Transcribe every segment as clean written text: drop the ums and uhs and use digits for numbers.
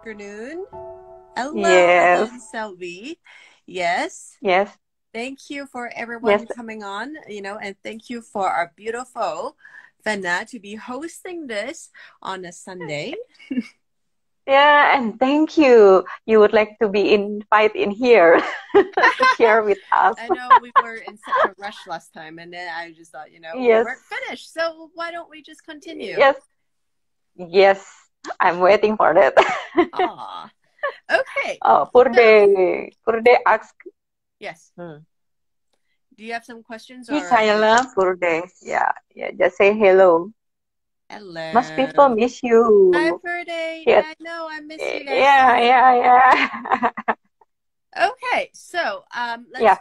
afternoon. Hello Yes, again, Selvi. Yes, yes, thank you for yes. everyone coming on, and thank you for our beautiful Fena to be hosting this on a Sunday. Yeah, and thank you. You would like to be invited in here to share with us. I know we were in such a rush last time, and then I just thought, we Yes, weren't finished, so why don't we just continue? yes, yes. I'm waiting for that. Ah, okay. Oh, So, poor day ask. yes. Hmm. Do you have some questions Hey, or do Kayla, poor day. Yeah, yeah. Just say hello. Most people hello? miss Hi, you. Verde. Yeah, Yeah, I know. I miss you guys yeah, too. yeah, yeah. Okay, so Yeah.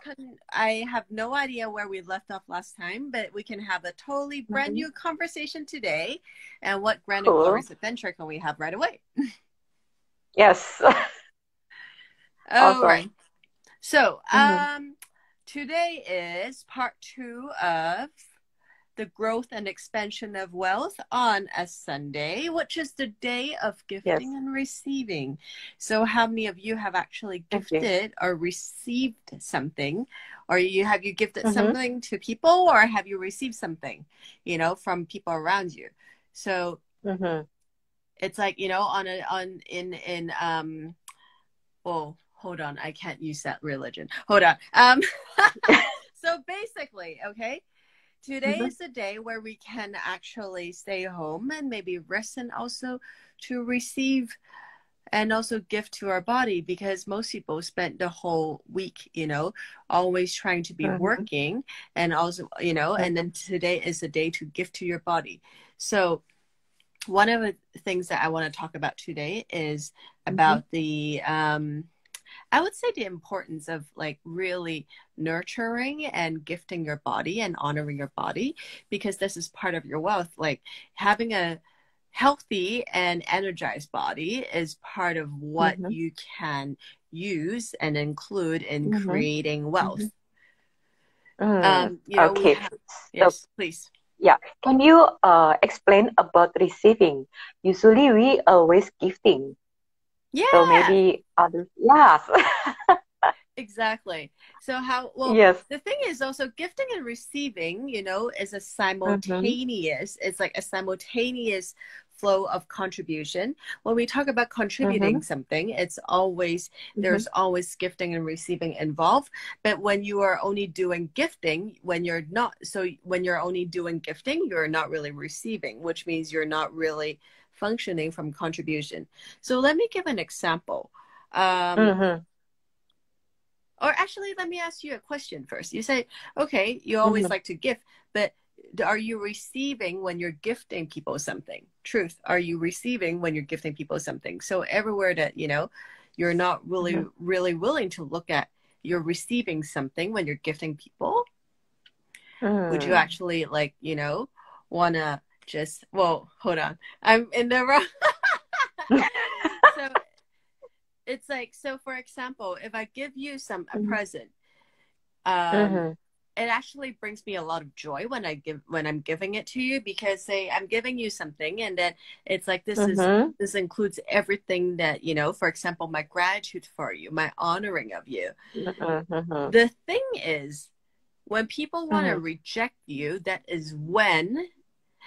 I have no idea where we left off last time, but we can have a totally brand Mhm. new conversation today. And what grand and Cool. glorious adventure can we have right away? Yes. All right. Awesome. So Mhm. today is part two of the growth and expansion of wealth on a Sunday, which is the day of Yes. gifting and receiving. So, how many of you have actually Okay. gifted or received something? Or have you gifted Mm-hmm. something to people, or have you received something, from people around you? So Mm-hmm. it's like, on a on in oh, hold on, I can't use that religion. Hold on. So basically, okay, today Mm-hmm. is the day where we can actually stay home and maybe rest, and also to receive and also give to our body, because most people spent the whole week, always trying to be Mm-hmm. working, and also, and then today is the day to give to your body. So one of the things that I want to talk about today is Mm-hmm. about the I would say the importance of like really nurturing and gifting your body and honoring your body, because this is part of your wealth. Like having a healthy and energized body is part of what Mm-hmm. you can use and include in Mm-hmm. creating Mm-hmm. wealth. We Okay. have, So yes, please. yeah, can you explain about receiving? Usually we always gifting. So Yeah. maybe others. Yes. Exactly. So Yes. the thing is also gifting and receiving, is Mm-hmm. it's like a simultaneous flow of contribution. When we talk about Mm-hmm. contributing something, Mm-hmm. there's always gifting and receiving involved. But when you are only doing gifting, when you're only doing gifting, you're not really receiving, which means you're not really functioning from contribution. So let me give an example. Um, Mm-hmm. or actually, let me ask you a question first. You say, okay, you always Mm-hmm. like to gift, but are you receiving when you're gifting people something? Truth, are you receiving when you're gifting people something? So everywhere that, you're not really, Mm-hmm. really willing to look at, you're receiving something when you're gifting people. Would you Mm-hmm. actually like, wanna just, well, hold on. I'm in the wrong. So it's like, so for example, if I give you a Mm-hmm. present, um Mm-hmm. it actually brings me a lot of joy when I'm giving it to you, because say I'm giving you something, and then it's like Mm-hmm. this includes everything that, for example, my gratitude for you, my honoring of you. Mm-hmm. The thing is, when people want to reject you, that is when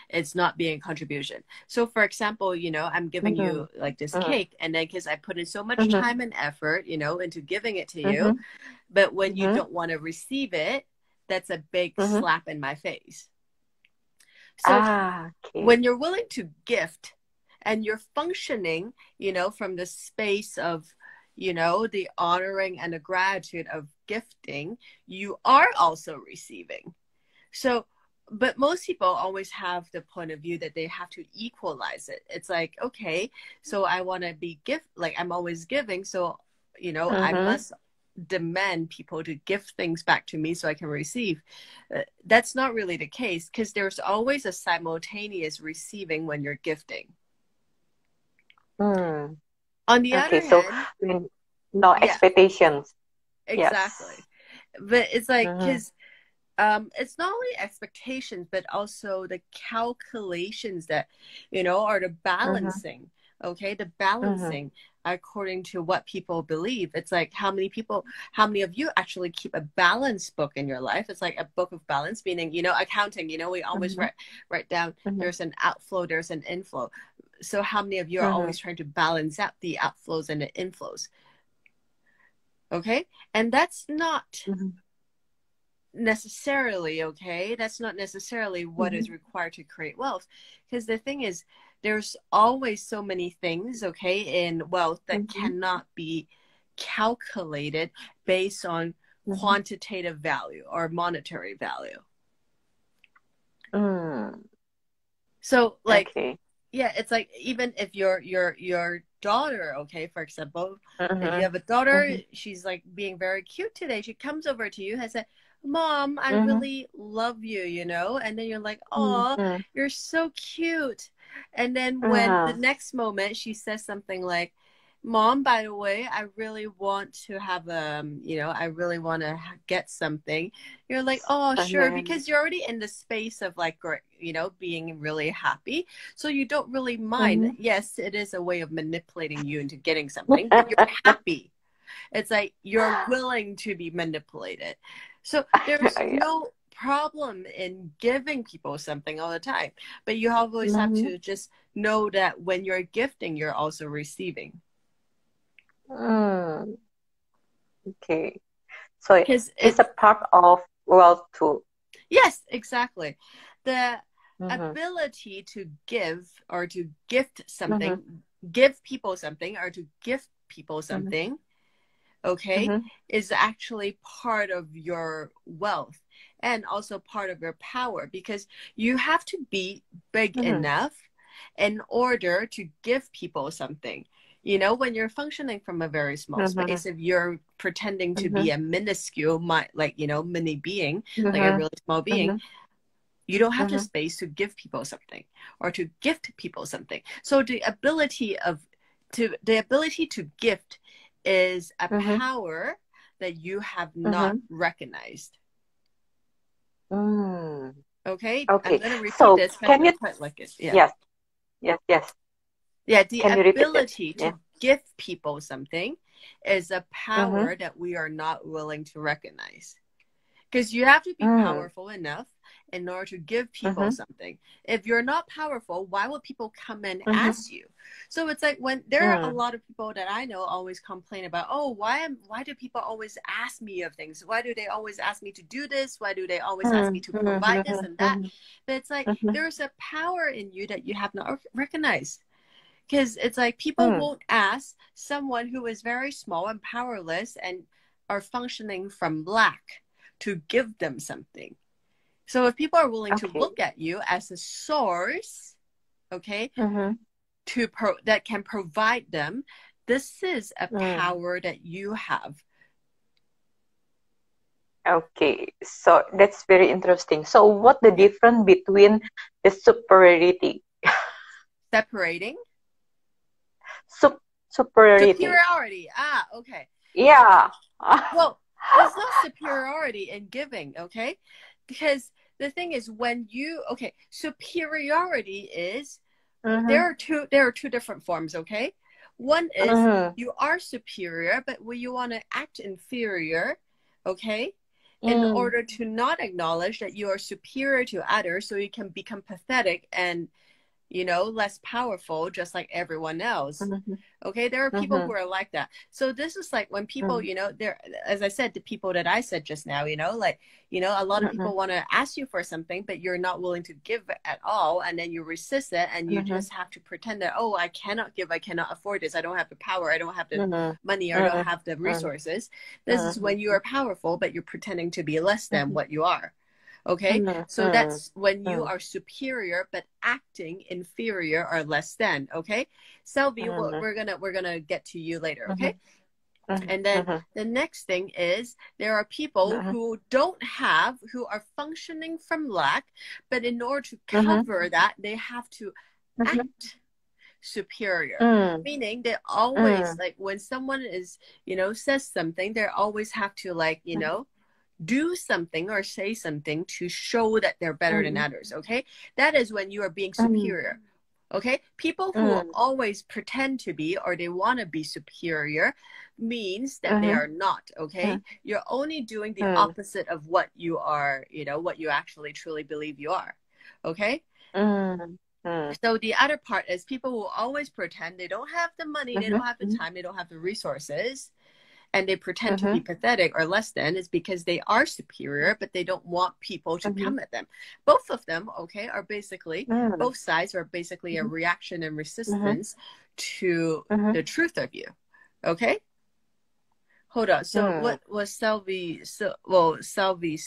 it's not being a contribution. So for example, I'm giving Mm-hmm. you like this Mm-hmm. cake, and then because I put in so much Mm-hmm. time and effort, into giving it to you, Mm-hmm. but when you Mm-hmm. don't want to receive it, that's a big Mm-hmm. slap in my face. So Ah, okay. when you're willing to gift and you're functioning, from the space of, the honoring and the gratitude of gifting, you are also receiving. So, but most people always have the point of view that they have to equalize it. It's like, okay, so I want to be like I'm always giving, so I Mm-hmm. must demand people to give things back to me so I can receive. That's not really the case, because there's always a simultaneous receiving when you're gifting. Mm. On the Okay, other so hand, no yeah, expectations. exactly. Yes. But it's like, Mm-hmm. because it's not only expectations, but also the calculations that, or the Mm-hmm. balancing. okay, the Mm-hmm. balancing according to what people believe. It's like how many of you actually keep a balance book in your life? It's like a book of balance, meaning, accounting, we always Mm-hmm. write down Mm-hmm. there's an outflow, there's an inflow. So how many of you are Mm-hmm. always trying to balance out the outflows and the inflows? Okay. And that's not Mm-hmm. necessarily okay. That's not necessarily what is required to create wealth. Because the thing is, there's always so many things, okay, in wealth that Mm-hmm. cannot be calculated based on Mm-hmm. quantitative value or monetary value. Mm. So like, Okay. yeah, it's like even if your daughter, okay, for example, that you Mm-hmm. have a daughter, Mm-hmm. she's like being very cute today. She comes over to you and said, "Mom, I Mm-hmm. really love you," and then you're like, "Oh, Mm-hmm. you're so cute." And then when the Uh-huh. next moment she says something like, "Mom, by the way, I really want to have I really want to get something." You're like, "Oh, sure," Uh-huh. because you're already in the space of like, being really happy. So you don't really mind. Mm-hmm. Yes, it is a way of manipulating you into getting something, but you're happy. It's like you're willing to be manipulated. So there's Yeah. no problem in giving people something all the time, but you always have Mm-hmm. to just know that when you're gifting, you're also receiving. Mm. Okay. So Because it's it, a part of wealth too. yes, exactly. The Mm-hmm. ability to give or to gift Mm-hmm. something, give people something or to gift people Mm-hmm. something, okay, Mm-hmm. is actually part of your wealth and also part of your power, because you have to be big Mm-hmm. enough in order to give people something. When you're functioning from a very small Mm-hmm. space, if you're pretending to Mm-hmm. be a minuscule, mini being, like a Mm-hmm. really small being, Mm-hmm. you don't have the Mm-hmm. space to give people something or to gift people something. So the ability to gift is a Mm-hmm. power that you have not Mm-hmm. recognized. Mm. Okay, I'm Okay. going to repeat So this because can I you, quite like it. Yeah. yes, yes, yes. Yeah, the Can you repeat it? ability Yeah. to give people something is a Mm-hmm. power that we are not willing to recognize. Because you have to be Mm. powerful enough in order to give people Mm-hmm. something. If you're not powerful, why would people come and Mm-hmm. ask you? So it's like when there are a Mm. lot of people that I know always complain about, oh, why do people always ask me of things? Why do they always ask me to do this? Why do they always ask me Mm. to provide this and that? Mm-hmm. But it's like Mm-hmm. there's a power in you that you have not recognized. Because it's like people Mm. won't ask someone who is very small and powerless and are functioning from lack to give them something. So if people are willing to Okay. look at you as a source, okay, Mm-hmm. that can provide them, this is a Mm. power that you have. Okay. So that's very interesting. So what the Yeah. difference between the superiority? Separating. Superiority. Superiority. Ah, okay. Okay. Yeah. Well, it's not superiority in giving, okay? Because the thing is okay, superiority is Mm-hmm. there are two different forms, okay? One is Mm-hmm. you are superior, but when you want to act inferior, okay? In Mm. order to not acknowledge that you are superior to others, so you can become pathetic and less powerful, just like everyone else. Mm-hmm. Okay, there are people Mm-hmm. who are like that. So this is like when people, there, as I said, the people that I said just now, a lot of Mm-hmm. people want to ask you for something, but you're not willing to give at all, and then you resist it, and you Mm-hmm. just have to pretend that, oh, I cannot give, I cannot afford this, I don't have the power, I don't have the Mm-hmm. money, or I don't Mm-hmm. have the resources. This is when you Mm-hmm. are powerful, but you're pretending to be less than Mm-hmm. what you are. Okay, so Mm-hmm. that's when you Mm-hmm. are superior but acting inferior or less than. Okay, Selby, Mm-hmm. we're gonna get to you later. Mm-hmm. Okay, and then Mm-hmm. the next thing is there are people Mm-hmm. who are functioning from lack, but in order to Mm-hmm. cover that, they have to Mm-hmm. act superior, Mm. meaning they always, Mm. like, when someone is says something, they always have to, like, do something or say something to show that they're better than Mm. others. Okay, that is when you are being Mm. superior. Okay, people who always pretend to be or they want to be superior means that they are not. Okay, you're only doing the opposite of what you are, you know, what you actually truly believe you are. Okay, so the other part is people who always pretend they don't have the money, they don't have the time, they don't have the resources, and they pretend to be pathetic or less than, is because they are superior, but they don't want people to come at them. Both of them, okay, are basically, both sides are basically a reaction and resistance to the truth of you. Okay? Hold on. So what was Selvy's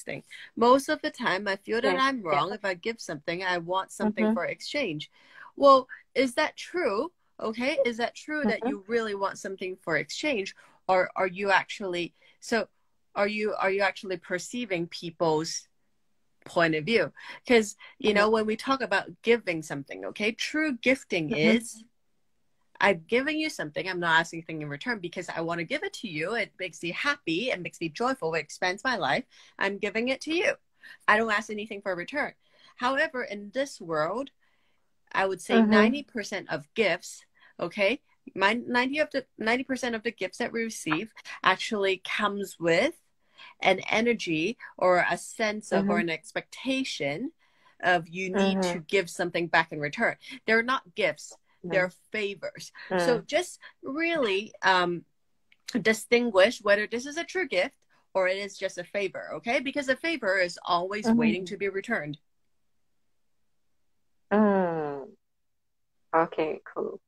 thing? Most of the time I feel that I'm wrong. If I give something, I want something for exchange. Well, is that true? Okay, is that true that you really want something for exchange? Or are you actually, so are you actually perceiving people's point of view? Because, you know, when we talk about giving something, okay, true gifting is, I'm giving you something, I'm not asking anything in return because I want to give it to you. It makes me happy, it makes me joyful, it expands my life. I'm giving it to you. I don't ask anything for return. However, in this world, I would say 90% of gifts, okay, 90% of the gifts that we receive actually comes with an energy or a sense of or an expectation of you need to give something back in return. They're not gifts, they're favors. So just really distinguish whether this is a true gift or it is just a favor, okay? Because a favor is always waiting to be returned. Okay, cool.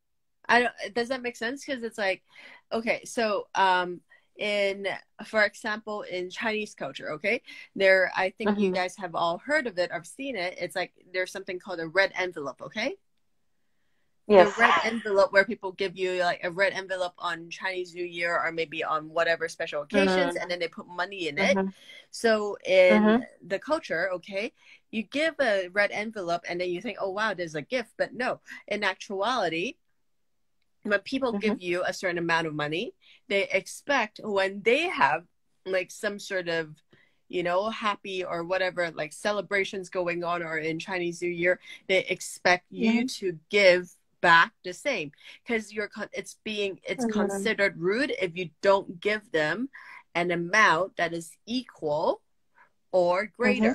Does that make sense? Because it's like, okay, so for example, in Chinese culture, okay, there, I think you guys have all heard of it or seen it. It's like there's something called a red envelope, okay? Yes. The red envelope where people give you like a red envelope on Chinese New Year or maybe on whatever special occasions, and then they put money in it. So in the culture, okay, you give a red envelope and then you think, oh wow, there's a gift. But no, in actuality, when people give you a certain amount of money, they expect when they have like some sort of, you know, happy or whatever, like celebrations going on, or in Chinese New Year, they expect you to give back the same, because it's considered rude if you don't give them an amount that is equal or greater.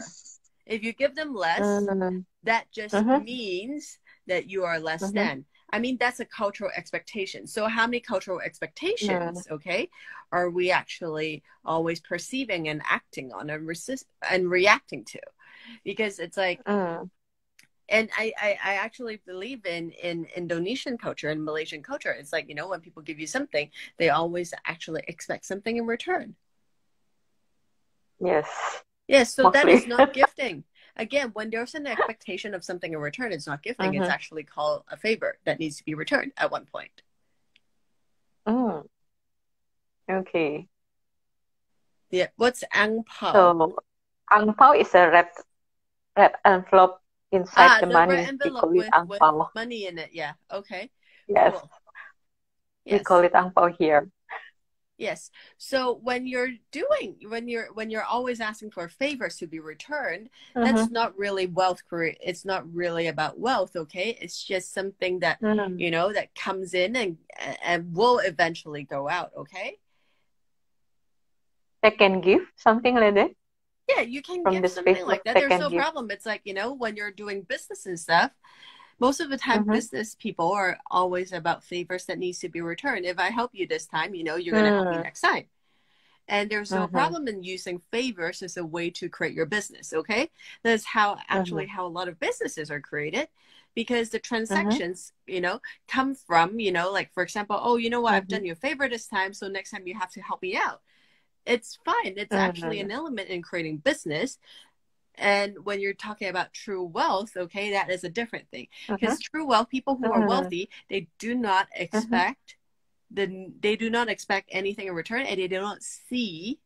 If you give them less, that just means that you are less than. I mean, that's a cultural expectation. So how many cultural expectations, okay, are we actually always perceiving and acting on and reacting to? Because it's like, and I actually believe in Indonesian culture and Malaysian culture. It's like, you know, when people give you something, they always actually expect something in return. Yes. Yes, so that is not gifting. Again, when there's an expectation of something in return, it's not gifting. It's actually called a favor that needs to be returned at one point. Okay. Yeah. What's ang pao? So, ang pao is a red envelope inside the The money. red envelope We call it ang with pao. money in it. Yeah. Okay. Yes. Cool. We Yes. call it ang pao here. Yes. So when you're always asking for favors to be returned, that's not really wealth create. It's not really about wealth, okay? It's just something that you know that comes in and will eventually go out, okay? They can give something like that. Yeah, you can From give this something Facebook, like that. they There's can no give. problem. It's like, you know, when you're doing business and stuff, most of the time business people are always about favors that needs to be returned. If I help you this time, you know, you're going to help me next time. And there's no problem in using favors as a way to create your business, okay? That's how a lot of businesses are created, because the transactions, you know, come from, you know, like for example, oh, you know what, I've done you a favor this time, so next time you have to help me out. It's fine. It's actually an element in creating business. And when you're talking about true wealth, okay, that is a different thing. Because true wealth, people who are wealthy, they do not expect they do not expect anything in return, and they do not see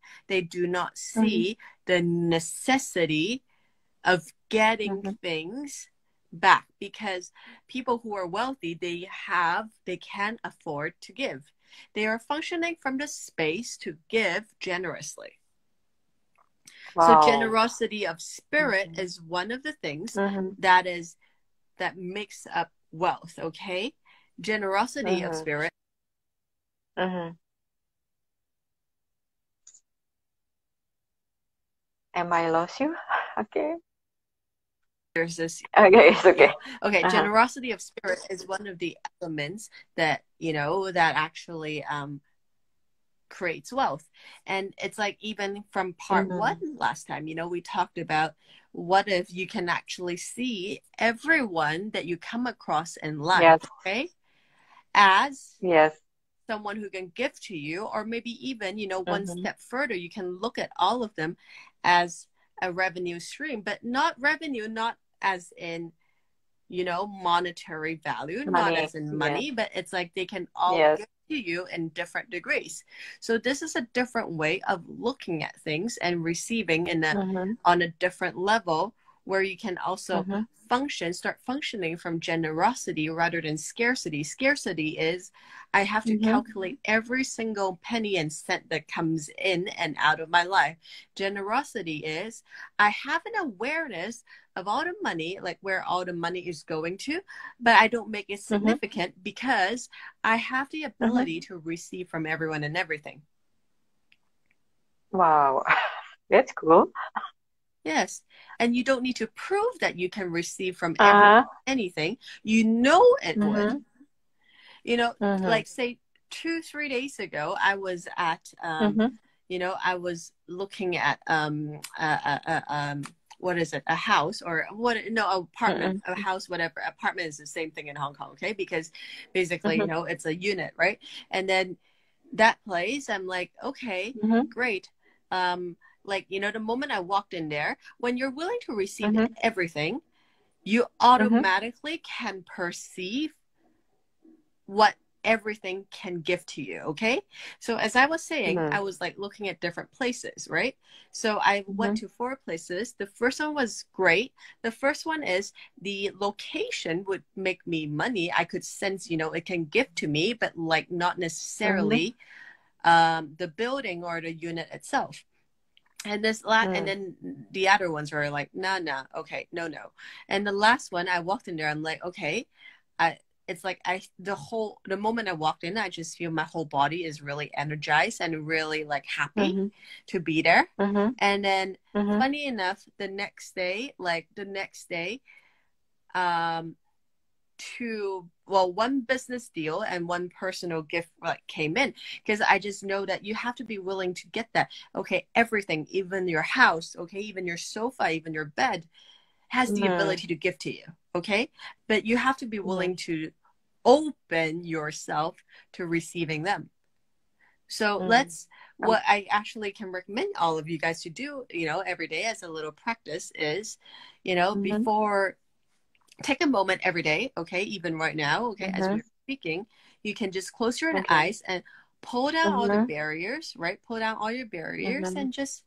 the necessity of getting things back, because people who are wealthy, they can afford to give. They are functioning from the space to give generously. Wow. So generosity of spirit is one of the things that makes up wealth, okay? Generosity of Mm-hmm. spirit. Mm-hmm. Am I lost you? Okay. There's this, Okay, it's yeah. okay. Okay, Uh-huh. generosity of spirit is one of the elements that, that actually creates wealth. And it's like even from part one Mm-hmm. last time, we talked about what if you can actually see everyone that you come across in life, Yes, okay, as yes. someone who can give to you, or maybe even, one Mm-hmm. step further, you can look at all of them as a revenue stream, but not revenue, not as in monetary value, not Money. as in Yes, money, but it's like they can all yes. give to you in different degrees. So this is a different way of looking at things and receiving Mm-hmm. on a different level, where you can also Mm-hmm. start functioning from generosity rather than scarcity. Scarcity is, I have to Mm-hmm. calculate every single penny and cent that comes in and out of my life. Generosity is, I have an awareness of all the money, like where all the money is going to, but I don't make it Mm-hmm. significant because I have the Mm-hmm. ability to receive from everyone and everything. Wow, that's cool. Yes. And you don't need to prove that you can receive from everyone Uh-huh. anything. You know it would. Mm-hmm. Mm-hmm. Like say 2, 3 days ago, I was at, Mm-hmm. I was looking at, what is it? A house or what? No, apartment, Mm-hmm. a house, whatever. Apartment is the same thing in Hong Kong, okay? Because basically, Mm-hmm. it's a unit, right? And then that place, I'm like, okay, Mm-hmm. great. Like, the moment I walked in there, when you're willing to receive Mm-hmm. everything, you Mm-hmm. automatically can perceive what everything can give to you. Okay. So as I was saying, I was like looking at different places, right? So I went Mm-hmm. to 4 places. The first one was great. The first one is the location would make me money. I could sense, it can give to me, but like not Mm-hmm. necessarily the building or the unit itself. And and Mm-hmm. then the other ones were like, nah, nah, okay, no, no. And the last one, I walked in there, I'm like, okay, I, it's like the moment I walked in, I just feel my whole body is really energized and really like happy Mm-hmm. to be there. Mm-hmm. And then Mm-hmm. funny enough, the next day, um, one business deal and one personal gift like came in, because I just know that you have to be willing to get that. Okay, everything, even your house, okay, even your sofa, even your bed has the Mm-hmm. ability to give to you. Okay, but you have to be Mm-hmm. willing to open yourself to receiving them. So Mm-hmm. let's, what I actually can recommend all of you guys to do, every day as a little practice is, Mm-hmm. before, take a moment every day, okay, even right now, okay, as Mm-hmm. we're speaking, you can just close your Okay. eyes and pull down all the Mm-hmm. barriers, right? Pull down all your barriers Mm-hmm. and just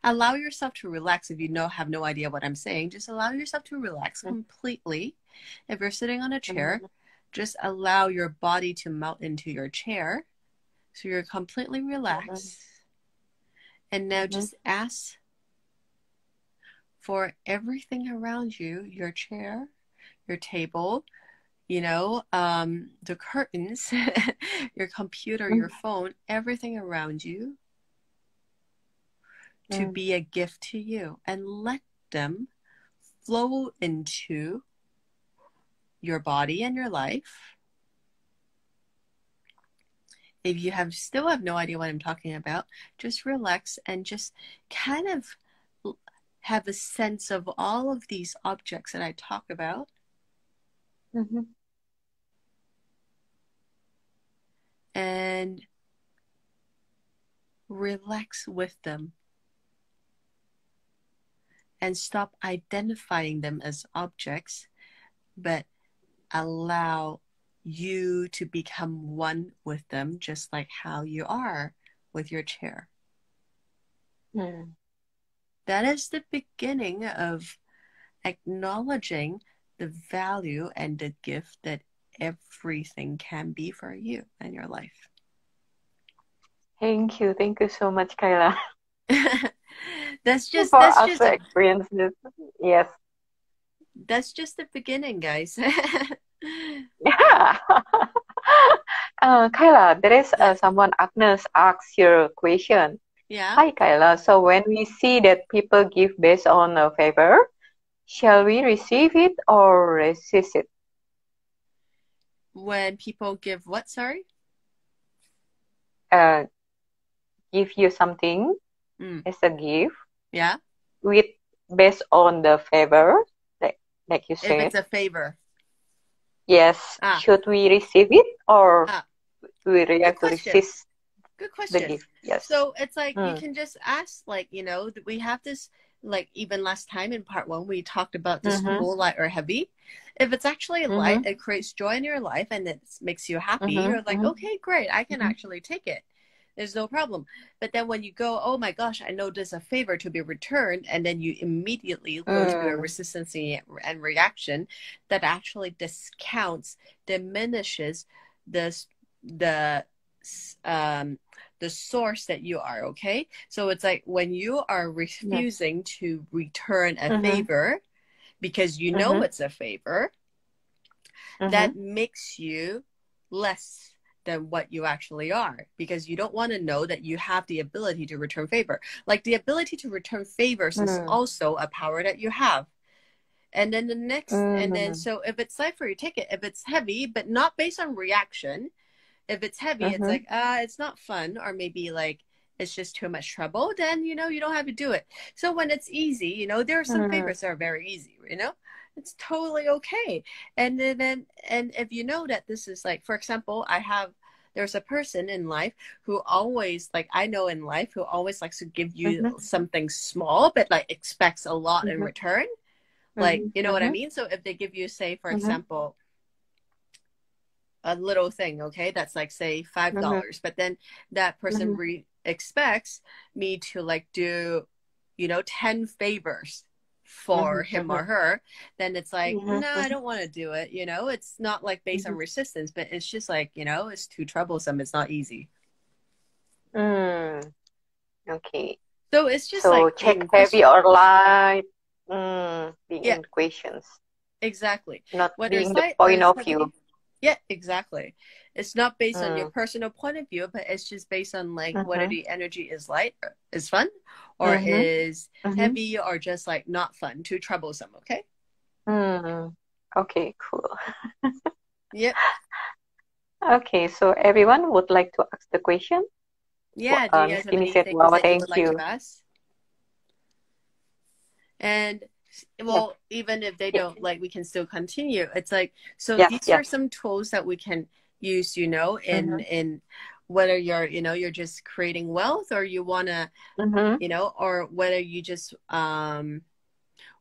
allow yourself to relax. If you have no idea what I'm saying, just allow yourself to relax completely. If you're sitting on a chair, Mm-hmm. just allow your body to melt into your chair so you're completely Mm-hmm. relaxed. And now Mm-hmm. just ask for everything around you, your chair, your table, the curtains, your computer, your phone, everything around you to Mm-hmm. be a gift to you, and let them flow into your body and your life. If you still have no idea what I'm talking about, just relax and just kind of have a sense of all of these objects that I talk about, Mm-hmm. and relax with them and stop identifying them as objects, but allow you to become one with them, just like how you are with your chair. Mm-hmm. That is the beginning of acknowledging the value and the gift that everything can be for you and your life. Thank you. Thank you so much, Kayla, that's just for that's us just to a experience this. Yes. that's just the beginning, guys. Yeah. Kayla, there is Yeah. someone, Agnes, asks your question. Yeah. Hi, Kayla. So when we see that people give based on a favor, shall we receive it or resist it? When people give what, sorry? Uh, give you something Mm. as a gift Yeah. with based on the favor, like you If said. it's a favor. Yes, Ah, should we receive it or ah, we good react to question. resist Good the question. gift? Yes. So it's like you Mm. can just ask, like, we have this, like, even last time in part one, we talked about this Mm-hmm. cool, light, or heavy. If it's actually light, Mm-hmm. it creates joy in your life and it makes you happy, Mm-hmm. you're like, Mm-hmm. okay, great, I can actually take it. There's no problem. But then when you go, oh my gosh, I know there's a favor to be returned, and then you immediately go to a Mm-hmm. resistance and reaction that actually discounts, diminishes this the um the source that you are, okay? So it's like when you are Yes. refusing to return a Mm-hmm. favor because you know Mm-hmm. it's a favor, Mm-hmm. that makes you less than what you actually are, because you don't want to know that you have the ability to return favor. Like, the ability to return favors is Mm-hmm. also a power that you have. And then the next, and then Mm-hmm. so if it's light for you, take it. If it's heavy, but not based on reaction, if it's heavy, it's Mm-hmm. like, it's not fun, or maybe like it's just too much trouble, then you don't have to do it. So when it's easy, there are some Mm-hmm. favors that are very easy, it's totally okay. And if you know that this is, like, for example, there's a person in life who always, like, I know in life, who always likes to give you Mm-hmm. something small but like expects a lot in Mm-hmm. return. Like, you know what I Mm-hmm. mean? So if they give you, say, for Mm-hmm. example, a little thing, okay, that's like, say, five Mm-hmm. dollars but then that person Mm-hmm. expects me to, like, do 10 favors for him Mm-hmm. or her, then it's like, no, I Mm-hmm. don't want to do it. It's not like based on Mm-hmm. resistance, but it's just like, it's too troublesome, it's not easy. Mm. Okay. So it's just So like check being heavy question. or light, being Yeah, in questions, exactly. not Whether being it's the light or point it's of view. heavy. Yeah, exactly. It's not based on your Mm. personal point of view, but it's just based on, like, whether Mm-hmm. the energy is light, or is fun, or Mm-hmm. is Mm-hmm. heavy, or just like not fun, too troublesome. Okay. Mm. Okay, cool. Yep. Okay, so everyone would like to ask the question. Yeah. Do you Miss guys have Kimmy any said, things wow, that you thank would like to you. ask? And Yes, well, even if they yes, don't, like, we can still continue. It's like, so yes, these are yes. some tools that we can use, Mm-hmm. in whether you're just creating wealth, or you want to, Mm-hmm. or whether you just,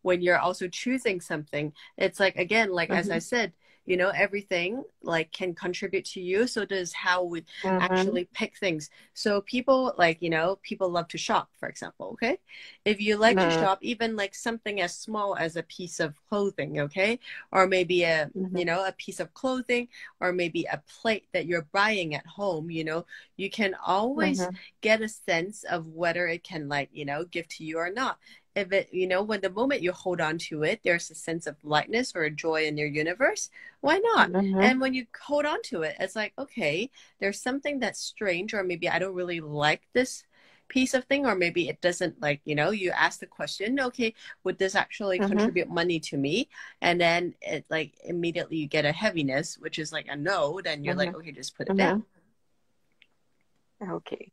when you're also choosing something, it's like, again, like, as I Mm-hmm. said, everything, like, can contribute to you. So does how we Mm-hmm. actually pick things. So people, like, people love to shop, for example. Okay. If you like to shop, even like something as small as a piece of clothing, okay, or maybe Mm-hmm. a piece of clothing, or maybe a plate that you're buying at home, you can always Mm-hmm. get a sense of whether it can, like, give to you or not. If it, when the moment you hold on to it, there's a sense of lightness or a joy in your universe, why not? Mm-hmm. And when you hold on to it, it's like, okay, there's something that's strange, or maybe I don't really like this piece of thing, or maybe it doesn't, like, you ask the question, okay, would this actually Mm-hmm. contribute money to me? And then it, like, immediately you get a heaviness, which is like a no, then you're Mm-hmm. like, okay, just put it down. Mm-hmm. Okay.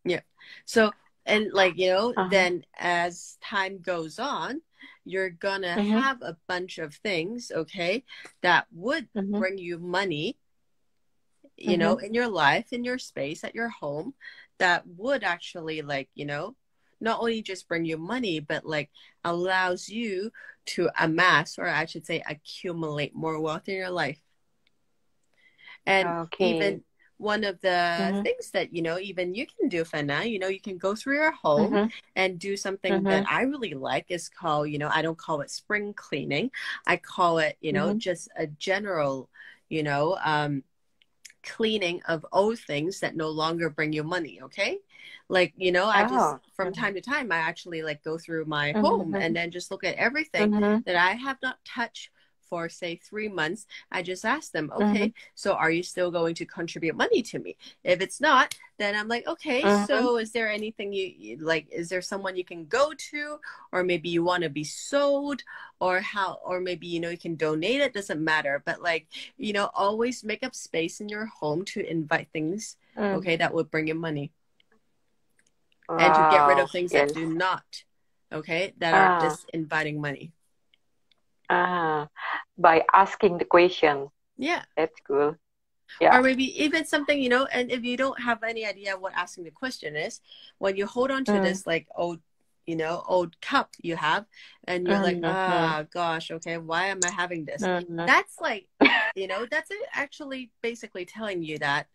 Yeah. So, and, like, Uh-huh. then as time goes on, you're gonna Mm-hmm. have a bunch of things, okay, that would Mm-hmm. bring you money, Mm-hmm. in your life, in your space, at your home, that would actually, like, not only just bring you money, but, like, allows you to amass, or I should say accumulate, more wealth in your life. And Okay. even one of the Mm-hmm. things that, even you can do, Fana, you can go through your home Mm-hmm. and do something that Mm-hmm. I really like, is called, I don't call it spring cleaning. I call it, Mm-hmm. just a general, you know, um, cleaning of old things that no longer bring you money. Okay. Like, I just, Oh. from Mm-hmm. time to time, I actually, like, go through my home Mm-hmm. and then just look at everything Mm-hmm. that I have not touched for say 3 months, I just ask them, Mm-hmm. okay, so are you still going to contribute money to me? If it's not, then I'm like, okay, Mm-hmm. so is there anything you like, is there someone you can go to, or maybe you want to be sold, or how, or maybe, you know, you can donate, it doesn't matter, but like, you know, always make up space in your home to invite things, Mm. okay, that would bring in money, and to get rid of Wow. things that Yes. do not, okay, that are Ah. just inviting money. Ah. By asking the question. Yeah. That's cool. Yeah. Or maybe even something, you know, and if you don't have any idea what asking the question is, when you hold on to Mm. this like old, you know, old cup you have, and you're like, Mm-hmm. ah, gosh, okay, why am I having this? Mm-hmm. That's like, you know, that's it actually basically telling you that,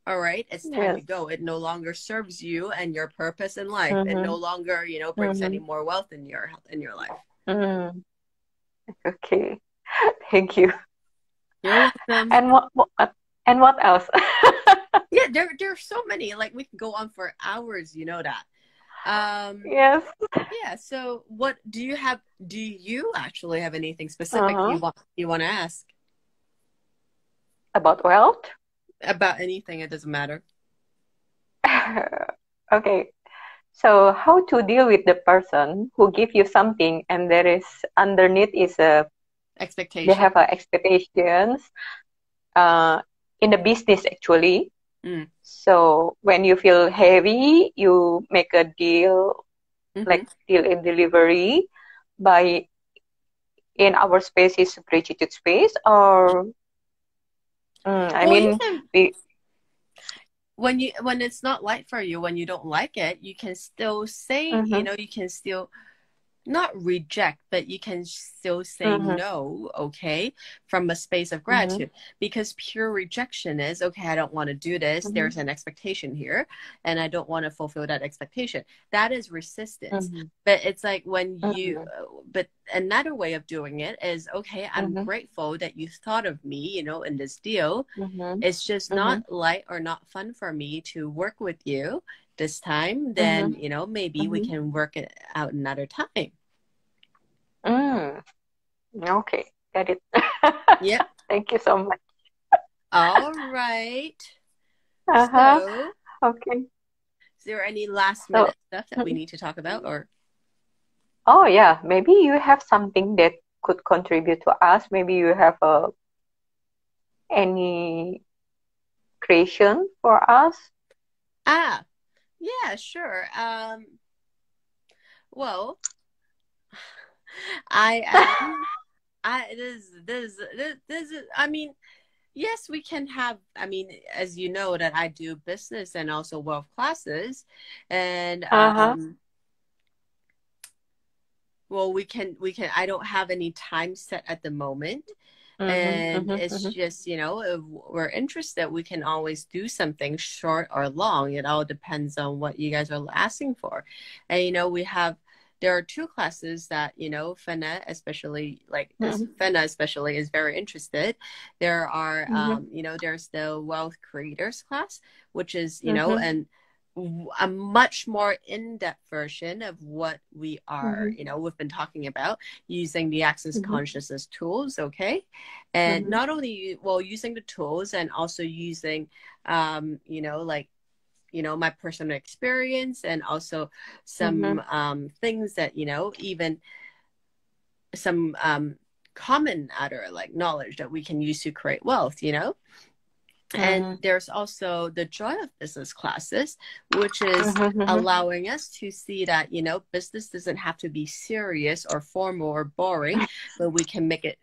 all right, it's time to Yes. go. It no longer serves you and your purpose in life. It no Mm-hmm. longer, you know, brings any Mm-hmm. more wealth in your life. Mm. Okay. Thank you. You're welcome. And what else? Yeah, there are so many. Like we can go on for hours, you know that. Um, Yes. yeah, so what do you have, do you actually have anything specific Uh-huh. you want to ask About wealth? about anything? It doesn't matter. Okay. So how to deal with the person who give you something and there is underneath is a they Expectation. have a expectations uh in the business actually. Mm. So when you feel heavy, you make a deal Mm-hmm. like deal in delivery by in our space is gratitude space or I Well, you mean can, we when it's not right for you, when you don't like it, you can still say, you mm-hmm, know, you can still not reject, but you can still say mm-hmm, no, okay, from a space of mm-hmm, gratitude. Because pure rejection is, okay, I don't want to do this. mm-hmm, There's an expectation here, and I don't want to fulfill that expectation. That is resistance. mm-hmm, But it's like when you, mm-hmm, but another way of doing it is, okay, I'm mm-hmm, grateful that you thought of me, you know, in this deal. mm-hmm, It's just mm-hmm, not light or not fun for me to work with you this time. mm-hmm, Then, you know, maybe we mm-hmm. can work it out another time. Mm, okay, got it. Yep. Thank you so much. All right. Uh-huh. So, Okay. is there any last So, minute stuff that we need to talk about, or oh yeah, maybe you have something that could contribute to us. Maybe you have any creation for us. ah, yeah, sure. Well, I I this is, I mean, yes, we can have, I mean, as you know that I do business and also wealth classes, and Uh-huh. well, we can I don't have any time set at the moment, Mm-hmm, and mm-hmm, it's mm-hmm, just, you know, if we're interested, we can always do something short or long. It all depends on what you guys are asking for. And you know, there are two classes that, you know, Fena especially, like as mm-hmm, Fena especially is very interested. There are mm-hmm, you know, there's the wealth creators class, which is, you know, mm-hmm, and a much more in-depth version of what we are, mm-hmm, you know, we've been talking about, using the access mm-hmm, consciousness tools, okay, and mm-hmm, not only, well, using the tools and also using you know, like, you know, my personal experience, and also mm-hmm, some things that, you know, even some common other like knowledge that we can use to create wealth, you know. And mm-hmm, there's also the joy of business classes, which is mm-hmm, allowing us to see that, you know, business doesn't have to be serious or formal or boring, but we can make it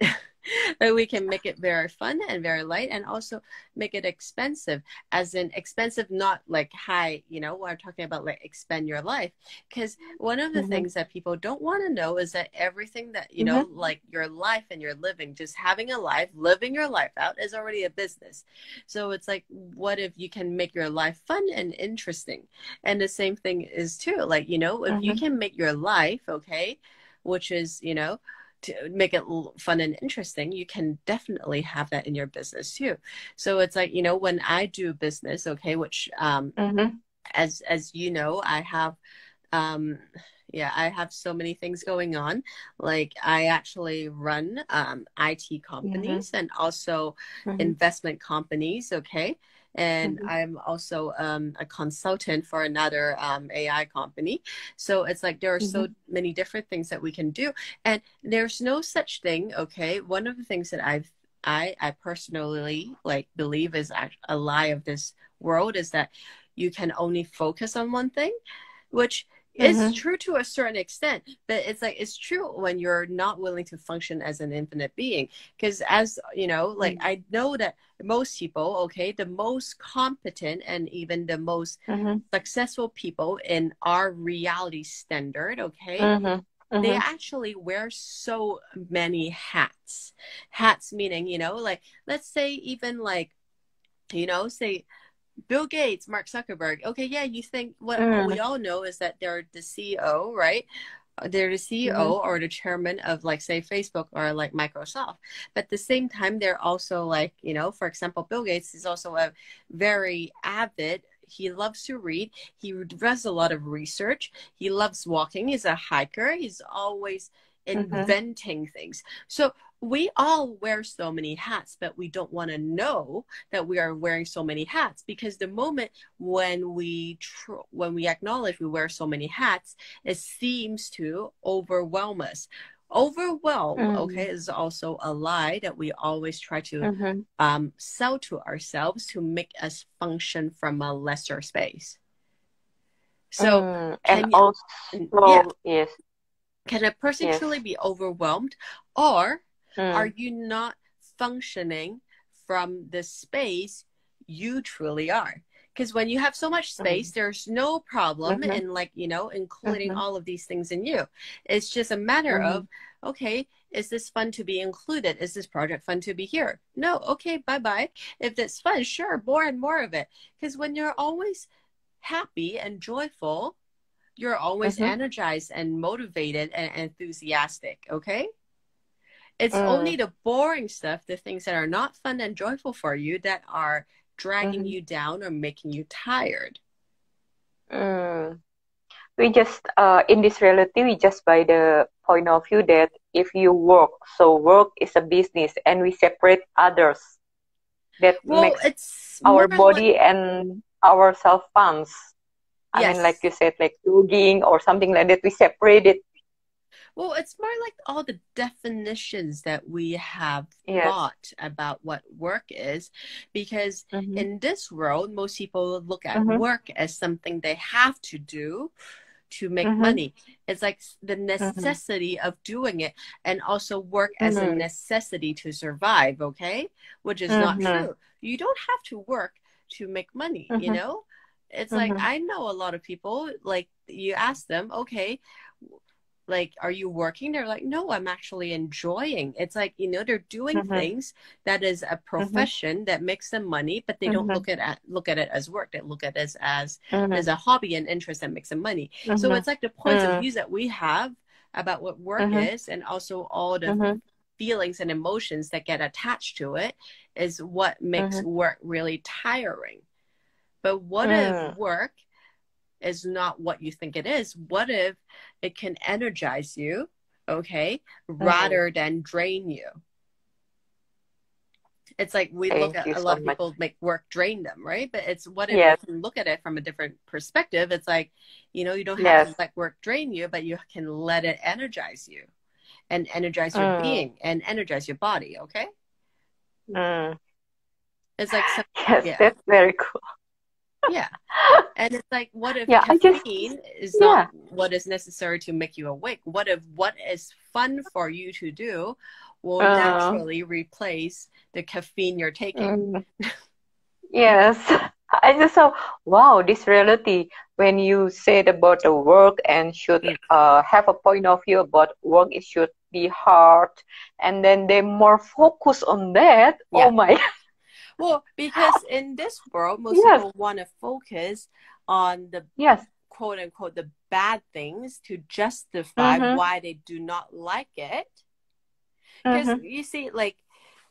but we can make it very fun and very light, and also make it expensive, as in expensive, not like high, you know, we're talking about like expend your life. Because one of the mm-hmm, things that people don't want to know is that everything that, you know, mm-hmm, like your life and your living, just having a life, living your life out, is already a business. So it's like, what if you can make your life fun and interesting? And the same thing is too, like, you know, if you mm-hmm, can make your life, okay, which is, you know, to make it fun and interesting, you can definitely have that in your business too. So it's like, you know, when I do business, okay, which mm-hmm, as you know, I have um Yeah, I have so many things going on. Like I actually run IT Mm-hmm. companies and also Mm-hmm. investment companies, okay? And Mm-hmm. I'm also a consultant for another AI company. So it's like there are Mm-hmm. so many different things that we can do. And there's no such thing, okay? One of the things that I personally like believe is a lie of this world is that you can only focus on one thing, which is Mm-hmm. true to a certain extent, but it's like it's true when you're not willing to function as an infinite being. Because as you know, like I know that most people, okay, the most competent and even the most Mm-hmm. successful people in our reality standard, okay, Mm-hmm. they Mm-hmm. actually wear so many hats. Hats meaning, like let's say even like, say Bill Gates, Mark Zuckerberg. Okay, yeah, you think what we all know is that they're the CEO, right? They're the Mm-hmm. CEO or the chairman of, like, say, Facebook or like Microsoft. But at the same time, they're also like, for example, Bill Gates is also a very avid. He loves to read. He does a lot of research. He loves walking. He's a hiker. He's always Mm-hmm. inventing things. So we all wear so many hats, but we don't want to know that we are wearing so many hats, because the moment when we acknowledge we wear so many hats, it seems to overwhelm us. Overwhelm, Mm-hmm. okay, is also a lie that we always try to Mm-hmm. sell to ourselves to make us function from a lesser space. So And can you, yeah, also, yes, can a person yes. truly be overwhelmed, or are Mm. you not functioning from the space you truly are? Because when you have so much space, Mm. there's no problem Mhm. in, like, including Mhm. all of these things in you. It's just a matter of, Mhm. okay, is this fun to be included? Is this project fun to be here? No, okay, bye bye. If it's fun, sure, more and more of it. Because when you're always happy and joyful, you're always Mhm. energized and motivated and enthusiastic, okay? It's only Mm. the boring stuff, the things that are not fun and joyful for you, that are dragging Mhm. you down or making you tired. Mm. We just in this reality, we just by the point of view that if you work, so work is a business, and we separate others. That Well, makes it's more our like, body and our self funds. I mean, like yes. you said, like jogging or something like that. We separate it. Well, it's more like all the definitions that we have Yes. thought about what work is, because Mhm. in this world, most people look at Mhm. work as something they have to do to make Mhm. money. It's like the Mhm. necessity of doing it, and also work as a Mhm. necessity to survive, okay? Which is not Mhm. true. You don't have to work to make money, you Mhm. know? It's like Mhm. I know a lot of people, like you ask them, okay, like, are you working? They're like, no, I'm actually enjoying. It's like, they're doing Mhm. things that is a Mhm. profession that makes them money, but they don't Mhm. look at it as work. They look at it as Mhm. a hobby and interest that makes them money. So Mhm. it's like the points of Mm. views that we have about what work Mhm. is, and also all the Mhm. feelings and emotions that get attached to it, is what makes Mhm. work really tiring. But what if Mm. work is not what you think it is? What if it can energize you, okay, Mm. rather than drain you? It's like we look Thank at you a lot so of much. people make work drain them, right? But it's what if we Yes. can look at it from a different perspective? It's like, you don't have Yes. to let work drain you, but you can let it energize you and energize your Mm. being and energize your body, okay? Mm. It's like some, Yes, yeah, that's very cool. yeah. And it's like, what if Yeah, I just, caffeine is not yeah. what is necessary to make you awake? What if what is fun for you to do will Uh, naturally replace the caffeine you're taking? mm, yes. I just saw, wow, this reality, when you said about the work and should Mm. have a point of view about work, it should be hard, and then they more focus on that. Oh Yeah. my. Well, because in this world, most Yes. people want to focus on the Yes. quote unquote the bad things to justify Mm-hmm. why they do not like it. Because Mm-hmm. you see, like,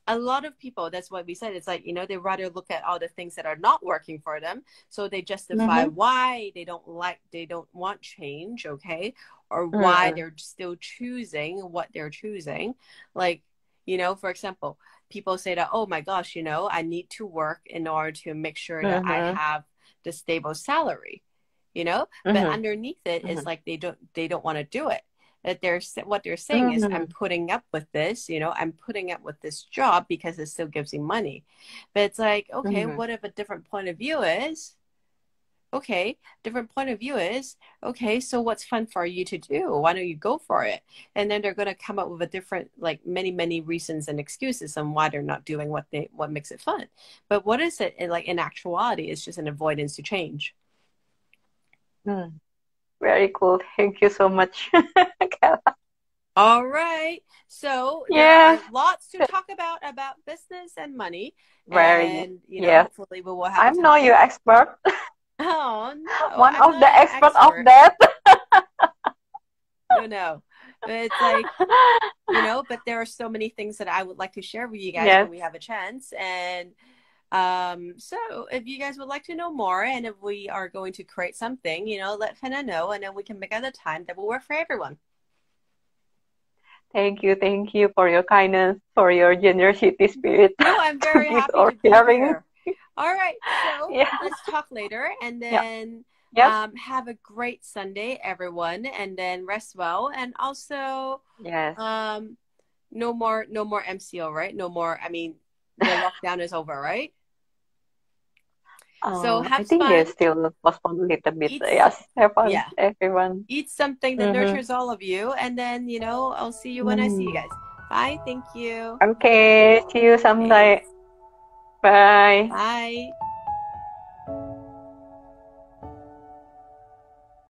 a lot of people, that's what we said, it's like, they rather look at all the things that are not working for them, so they justify Mm-hmm. why they don't want change, okay, or why Mm-hmm. they're still choosing what they're choosing. Like, for example, people say that, oh my gosh, I need to work in order to make sure that I Mm-hmm. have the stable salary, but Mm-hmm. underneath it is Mm-hmm. like they don't want to do it. That what they're saying is, I'm Mm-hmm. putting up with this, I'm putting up with this job because it still gives me money. But it's like, okay, Mm-hmm. what if a different point of view is, okay, different point of view is, okay, so what's fun for you to do? Why don't you go for it? And then they're going to come up with a different, like, many reasons and excuses on why they're not doing what makes it fun. But what is it, like, in actuality? It's just an avoidance to change. Mm. Very cool. Thank you so much, Kayla. All right. So there Yes. are lots to talk about business and money. Very. And, Yes. hopefully we will have I'm not time. your expert. Oh, no, One I'm of not the an expert of expert. that. No, no. But it's like, but there are so many things that I would like to share with you guys Yes. when we have a chance. And so if you guys would like to know more and if we are going to create something, let Hannah know, and then we can make out a time that will work for everyone. Thank you for your kindness, for your generosity spirit No, I'm to very give happy or to be sharing. here. All right, so Yeah. let's talk later, and Yeah. then Yep. have a great Sunday, everyone, and then rest well. And also, Yes. um, no more MCO, right? No more. I mean, the lockdown is over, right? So I have think fun. there's still postponed a little bit. Eat, Yes. Have fun, yeah, everyone. eat something that Mm-hmm. nurtures all of you, and then I'll see you when I see you Mm. guys. Bye. Thank you. Okay. See you Thanks. someday. Bye. Bye.